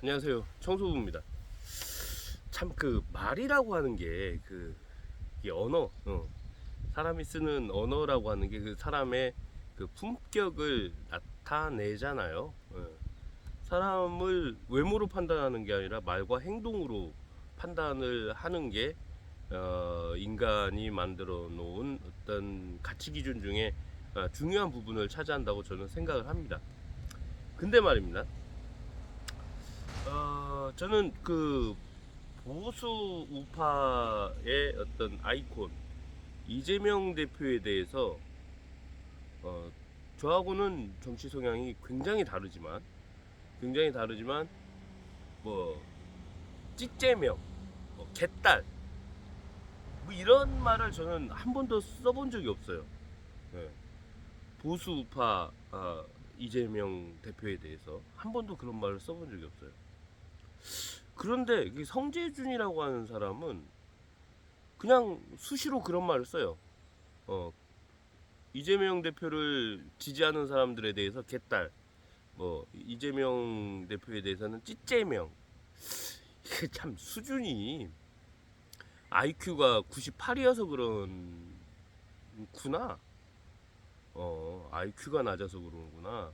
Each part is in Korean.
안녕하세요. 청소부입니다. 참 그 말이라고 하는 게 이게 언어, 사람이 쓰는 언어라고 하는 게 그 사람의 그 품격을 나타내잖아요. 사람을 외모로 판단하는 게 아니라 말과 행동으로 판단을 하는 게 인간이 만들어 놓은 어떤 가치 기준 중에 중요한 부분을 차지한다고 저는 생각을 합니다. 근데 말입니다. 저는 그 보수 우파의 어떤 아이콘 이재명 대표에 대해서 저하고는 정치 성향이 굉장히 다르지만 뭐 찌째명, 뭐 개딸 뭐 이런 말을 저는 한 번도 써본 적이 없어요. 예. 보수 우파 이재명 대표에 대해서 한 번도 그런 말을 써본 적이 없어요. 그런데 성재준이라고 하는 사람은 그냥 수시로 그런 말을 써요. 어, 이재명 대표를 지지하는 사람들에 대해서 개딸, 뭐 이재명 대표에 대해서는 찌째명. 이게 참 수준이 IQ가 98이어서 그런구나. IQ가 낮아서 그러는구나.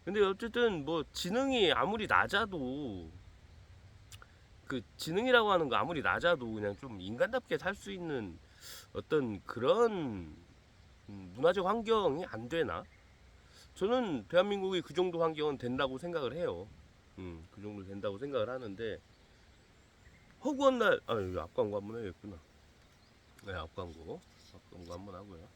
근데 어쨌든 뭐 지능이 아무리 낮아도 그 지능이라고 하는 거 아무리 낮아도 그냥 좀 인간답게 살 수 있는 어떤 그런 문화적 환경이 안 되나? 저는 대한민국이 그 정도 환경은 된다고 생각을 해요. 그 정도 된다고 생각을 하는데 허구한 날, 여기 앞광고 한번 해야겠구나. 네, 앞광고 한번 하고요.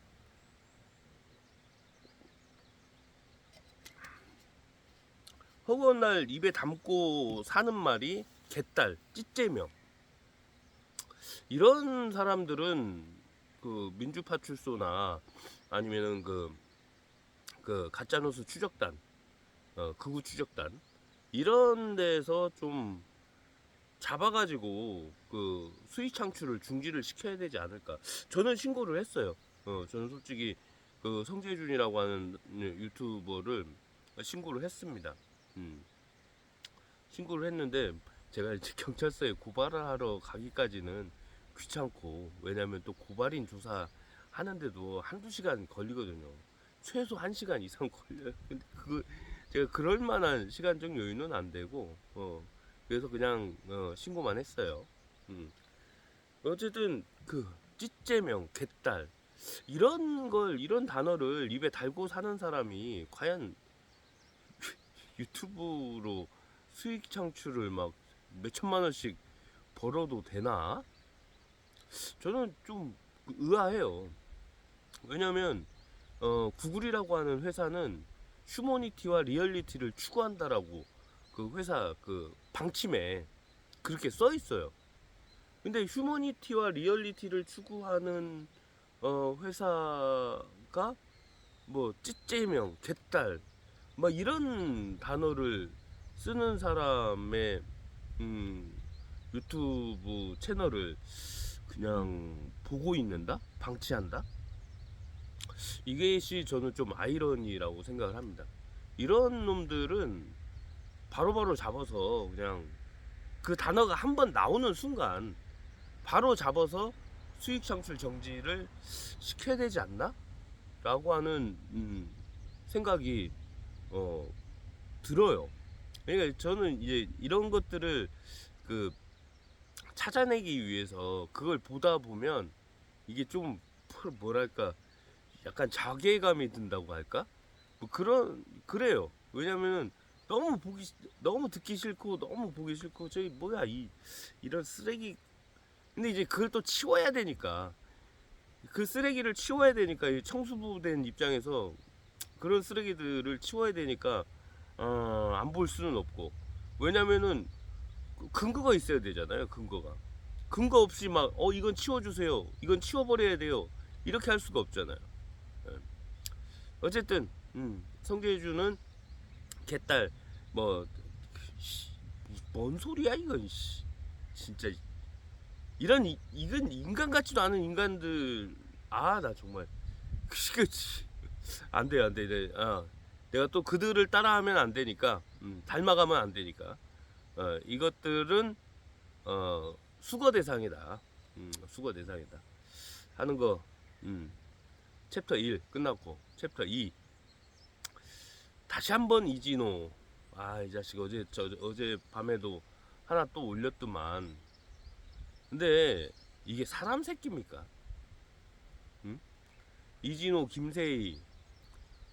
허구한 날 입에 담고 사는 말이 개딸, 찌째명. 이런 사람들은 그 민주파출소나 아니면은 그 가짜뉴스 추적단, 극우 추적단 이런 데서 좀 잡아가지고 그 수익 창출을 중지를 시켜야 되지 않을까. 저는 신고를 했어요. 저는 솔직히 그 성재준이라고 하는 유튜버를 신고를 했습니다. 신고를 했는데 제가 이제 경찰서에 고발을 하러 가기까지는 귀찮고, 왜냐면 또 고발인 조사 하는데도 한두 시간 걸리거든요. 최소 1시간 이상 걸려요. 근데 제가 그럴 만한 시간적 여유는 안 되고, 그래서 그냥 신고만 했어요. 음. 어쨌든 그 찌째명, 개딸 이런 단어를 입에 달고 사는 사람이 과연 유튜브로 수익 창출을 막 몇천만 원씩 벌어도 되나? 저는 좀 의아해요. 왜냐면 구글이라고 하는 회사는 휴머니티와 리얼리티를 추구한다라고 그 회사 그 방침에 그렇게 써 있어요. 근데 휴머니티와 리얼리티를 추구하는 회사가 뭐 찌째명, 개딸 막 이런 단어를 쓰는 사람의 유튜브 채널을 그냥 보고 있는다? 방치한다? 이것이 저는 좀 아이러니라고 생각을 합니다. 이런 놈들은 바로바로 잡아서 그냥 그 단어가 한 번 나오는 순간 바로 잡아서 수익 창출 정지를 시켜야 되지 않나? 라고 하는 생각이 들어요. 그러니까 저는 이제 이런 것들을 그 찾아내기 위해서 그걸 보다 보면 이게 좀 뭐랄까 약간 자괴감이 든다고 할까? 뭐 그래요. 왜냐면은 너무 듣기 싫고 너무 보기 싫고 저기 뭐야 이런 쓰레기. 근데 이제 그걸 또 치워야 되니까 그 쓰레기를 치워야 되니까 이 청소부 된 입장에서 그런 쓰레기들을 치워야 되니까 안 볼 수는 없고. 왜냐면은 근거가 있어야 되잖아요. 근거 없이 막 이건 치워주세요, 이건 치워버려야 돼요, 이렇게 할 수가 없잖아요. 예. 어쨌든 성재주는 개딸 뭐 뭔 소리야 이건 진짜 이건 인간 같지도 않은 인간들. 나 정말 그치 안돼 내가 또 그들을 따라하면 안 되니까 닮아가면 안 되니까 이것들은 수거 대상이다. 수거 대상이다. 하는 거. 챕터 1 끝났고 챕터 2 다시 한번 이진호. 이 자식 어제 밤에도 하나 또 올렸더만. 근데 이게 사람 새끼입니까? 이진호, 김세희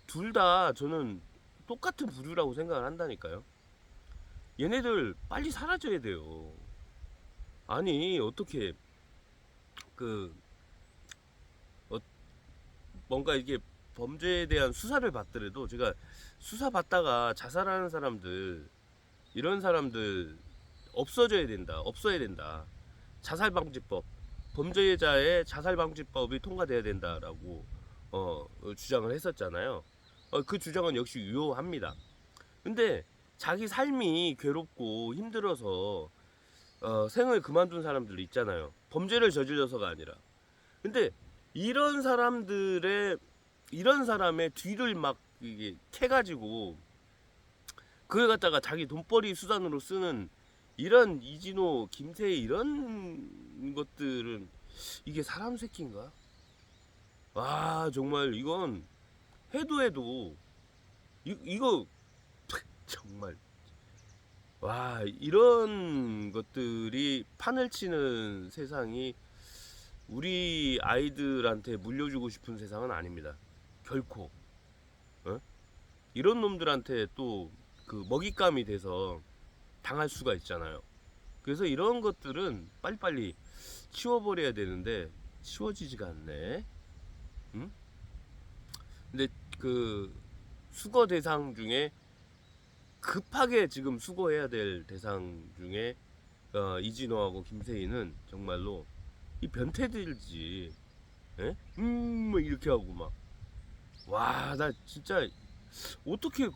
둘 다 저는 똑같은 부류라고 생각을 한다니까요. 얘네들 빨리 사라져야 돼요. 아니 어떻게 그 뭔가 이게 범죄에 대한 수사를 받더라도, 제가 수사 받다가 자살하는 사람들, 이런 사람들 없어져야 된다, 없어야 된다. 자살방지법, 범죄자의 자살방지법이 통과돼야 된다라고 주장을 했었잖아요. 그 주장은 역시 유효합니다. 근데 자기 삶이 괴롭고 힘들어서 생을 그만둔 사람들 있잖아요. 범죄를 저질러서가 아니라. 근데 이런 사람의 뒤를 막 이게 캐가지고 그걸 갖다가 자기 돈벌이 수단으로 쓰는 이런 이진호, 김세희 이런 것들은 이게 사람 새끼인가? 와, 정말 이건 해도 이거 정말, 와, 이런 것들이 판을 치는 세상이 우리 아이들한테 물려주고 싶은 세상은 아닙니다. 결코. 이런 놈들한테 또 그 먹잇감이 돼서 당할 수가 있잖아요. 그래서 이런 것들은 빨리빨리 치워버려야 되는데 치워지지가 않네. 응? 근데 그 수거 대상 중에 급하게 지금 수거해야 될 대상 중에 이진호하고 김세희는 정말로 이 변태들이지. 예? 뭐 이렇게 하고 막. 와, 나 진짜 어떻게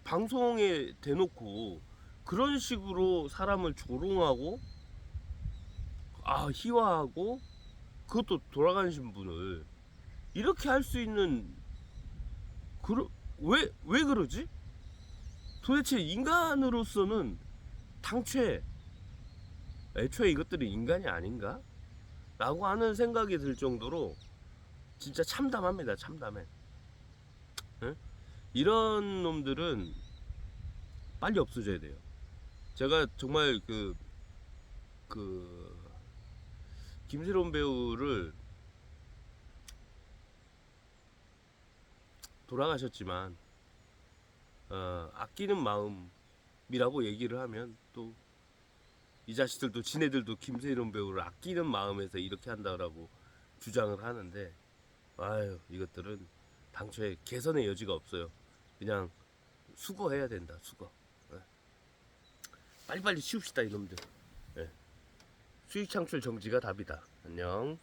방송에 대놓고 그런 식으로 사람을 조롱하고 희화하고, 그것도 돌아가신 분을 이렇게 할 수 있는, 왜 그러지? 도대체 인간으로서는 애초에 이것들은 인간이 아닌가? 라고 하는 생각이 들 정도로 진짜 참담합니다. 참담해. 응? 이런 놈들은 빨리 없어져야 돼요. 제가 정말 김세론 배우를 돌아가셨지만 아끼는 마음이라고 얘기를 하면, 또 이 자식들도 지네들도 김세론 배우를 아끼는 마음에서 이렇게 한다라고 주장을 하는데, 이것들은 당초에 개선의 여지가 없어요. 그냥 수거해야 된다. 수거. 빨리빨리 치웁시다 이놈들. 수익 창출 정지가 답이다. 안녕.